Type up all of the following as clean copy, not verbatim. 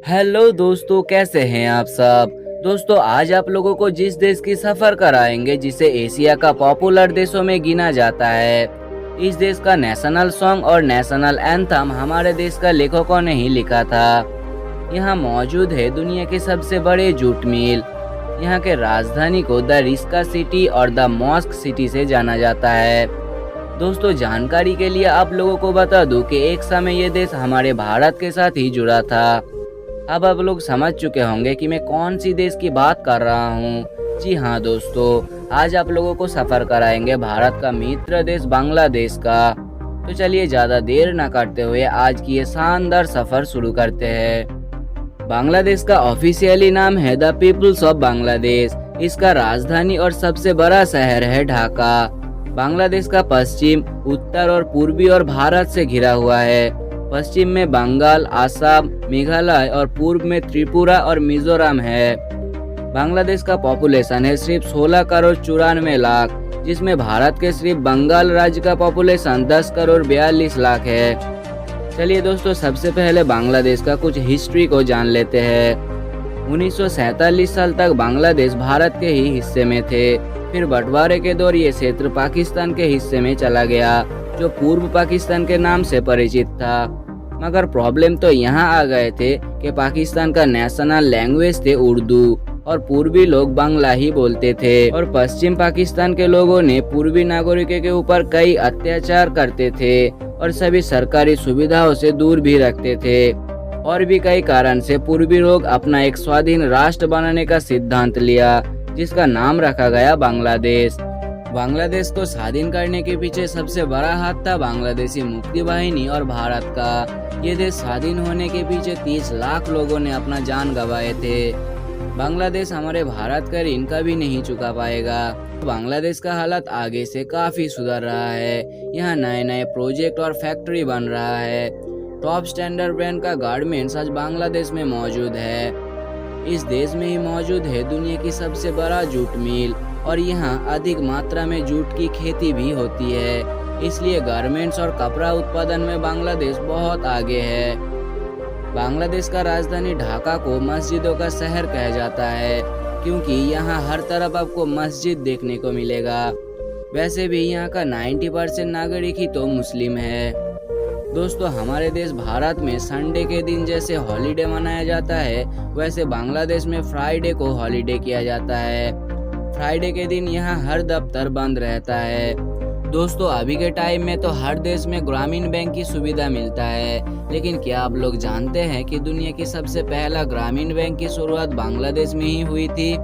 Hello दोस्तों, कैसे हैं आप सब। दोस्तों, आज आप लोगों को जिस देश की सफर कराएंगे जिसे एशिया का पॉपुलर देशों में गिना जाता है। इस देश का नेशनल सॉन्ग और नेशनल एंथम हमारे देश का लेखकों ने ही लिखा था। यहाँ मौजूद है दुनिया के सबसे बड़े जूट मिल। यहाँ के राजधानी को द रिस्का सिटी और द मॉस्क सिटी से जाना जाता है। दोस्तों, जानकारी के लिए आप लोगों को बता दूं कि एक समय ये देश हमारे भारत के साथ ही जुड़ा था। अब आप लोग समझ चुके होंगे कि मैं कौन सी देश की बात कर रहा हूँ। जी हाँ दोस्तों, आज आप लोगों को सफर कराएंगे भारत का मित्र देश बांग्लादेश का। तो चलिए ज्यादा देर न करते हुए आज की ये शानदार सफर शुरू करते हैं। बांग्लादेश का ऑफिशियली नाम है द पीपुल्स ऑफ बांग्लादेश। इसका राजधानी और सबसे बड़ा शहर है ढाका। बांग्लादेश का पश्चिम, उत्तर और पूर्वी और भारत से घिरा हुआ है। पश्चिम में बंगाल, आसाम, मेघालय और पूर्व में त्रिपुरा और मिजोरम है। बांग्लादेश का पॉपुलेशन है सिर्फ 16 करोड़ 94 लाख, जिसमें भारत के सिर्फ बंगाल राज्य का पॉपुलेशन 10 करोड़ 42 लाख है। चलिए दोस्तों, सबसे पहले बांग्लादेश का कुछ हिस्ट्री को जान लेते हैं। 1947 साल तक बांग्लादेश भारत के ही हिस्से में थे। फिर बंटवारे के दौर ये क्षेत्र पाकिस्तान के हिस्से में चला गया, जो पूर्व पाकिस्तान के नाम से परिचित था। मगर प्रॉब्लम तो यहाँ आ गए थे कि पाकिस्तान का नेशनल लैंग्वेज थे उर्दू और पूर्वी लोग बांग्ला ही बोलते थे। और पश्चिम पाकिस्तान के लोगों ने पूर्वी नागरिकों के ऊपर कई अत्याचार करते थे और सभी सरकारी सुविधाओं से दूर भी रखते थे। और भी कई कारण से पूर्वी लोग अपना एक स्वाधीन राष्ट्र बनाने का सिद्धांत लिया, जिसका नाम रखा गया बांग्लादेश। बांग्लादेश को स्वाधीन करने के पीछे सबसे बड़ा हाथ था बांग्लादेशी मुक्ति वाहिनी और भारत का। ये देश स्वाधीन होने के पीछे 30 लाख लोगों ने अपना जान गंवाए थे। बांग्लादेश हमारे भारत का ऋण कभी नहीं चुका पाएगा। बांग्लादेश का हालत आगे से काफी सुधर रहा है। यहाँ नए नए प्रोजेक्ट और फैक्ट्री बन रहा है। टॉप स्टैंडर्ड ब्रांड का गारमेंट्स आज बांग्लादेश में मौजूद है। इस देश में ही मौजूद है दुनिया की सबसे बड़ा जूट मिल और यहाँ अधिक मात्रा में जूट की खेती भी होती है। इसलिए गारमेंट्स और कपड़ा उत्पादन में बांग्लादेश बहुत आगे है। बांग्लादेश का राजधानी ढाका को मस्जिदों का शहर कहा जाता है, क्योंकि यहाँ हर तरफ आपको मस्जिद देखने को मिलेगा। वैसे भी यहाँ का 90% नागरिक ही तो मुस्लिम है। दोस्तों, हमारे देश भारत में संडे के दिन जैसे हॉलीडे मनाया जाता है, वैसे बांग्लादेश में फ्राइडे को हॉलीडे किया जाता है। फ्राइडे के दिन यहाँ हर दफ्तर बंद रहता है। दोस्तों, अभी के टाइम में तो हर देश में ग्रामीण बैंक की सुविधा मिलता है, लेकिन क्या आप लोग जानते हैं कि दुनिया की सबसे पहला ग्रामीण बैंक की शुरुआत बांग्लादेश में ही हुई थी।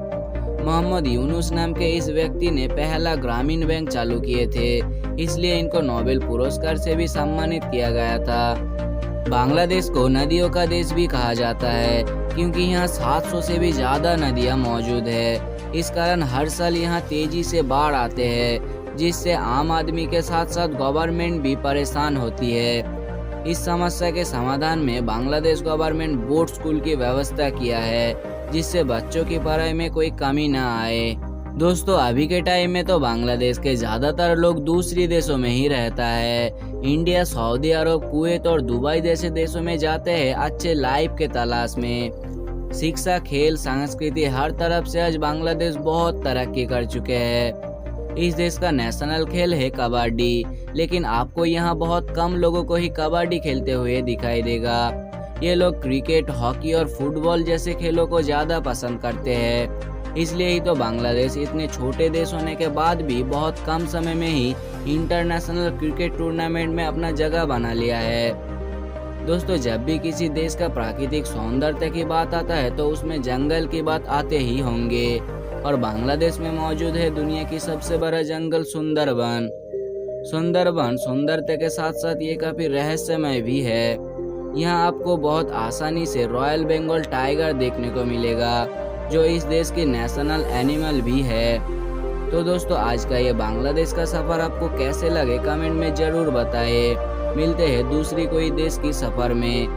मोहम्मद यूनुस नाम के इस व्यक्ति ने पहला ग्रामीण बैंक चालू किए थे, इसलिए इनको नोबेल पुरस्कार से भी सम्मानित किया गया था। बांग्लादेश को नदियों का देश भी कहा जाता है, क्योंकि यहाँ 700 से भी ज्यादा नदियाँ मौजूद है। इस कारण हर साल यहाँ तेजी से बाढ़ आते हैं, जिससे आम आदमी के साथ साथ गवर्नमेंट भी परेशान होती है। इस समस्या के समाधान में बांग्लादेश गवर्नमेंट बोट स्कूल की व्यवस्था किया है, जिससे बच्चों की पढ़ाई में कोई कमी न आए। दोस्तों, अभी के टाइम में तो बांग्लादेश के ज्यादातर लोग दूसरी देशों में ही रहता है। इंडिया, सऊदी अरब, कुवैत और दुबई जैसे देशों में जाते हैं अच्छे लाइफ के तलाश में। शिक्षा, खेल, संस्कृति हर तरफ से आज बांग्लादेश बहुत तरक्की कर चुके हैं। इस देश का नेशनल खेल है कबड्डी, लेकिन आपको यहाँ बहुत कम लोगों को ही कबड्डी खेलते हुए दिखाई देगा। ये लोग क्रिकेट, हॉकी और फुटबॉल जैसे खेलों को ज्यादा पसंद करते हैं। इसलिए ही तो बांग्लादेश इतने छोटे देश होने के बाद भी बहुत कम समय में ही इंटरनेशनल क्रिकेट टूर्नामेंट में अपना जगह बना लिया है। दोस्तों, जब भी किसी देश का प्राकृतिक सौंदर्य की बात आता है तो उसमें जंगल की बात आते ही होंगे, और बांग्लादेश में मौजूद है दुनिया की सबसे बड़ा जंगल सुंदरबन। सुंदरबन सुंदरता के साथ साथ ये काफी रहस्यमय भी है। यहाँ आपको बहुत आसानी से रॉयल बंगाल टाइगर देखने को मिलेगा, जो इस देश की नेशनल एनिमल भी है। तो दोस्तों, आज का ये बांग्लादेश का सफर आपको कैसे लगे कमेंट में जरूर बताएं। मिलते हैं दूसरी कोई देश की सफर में।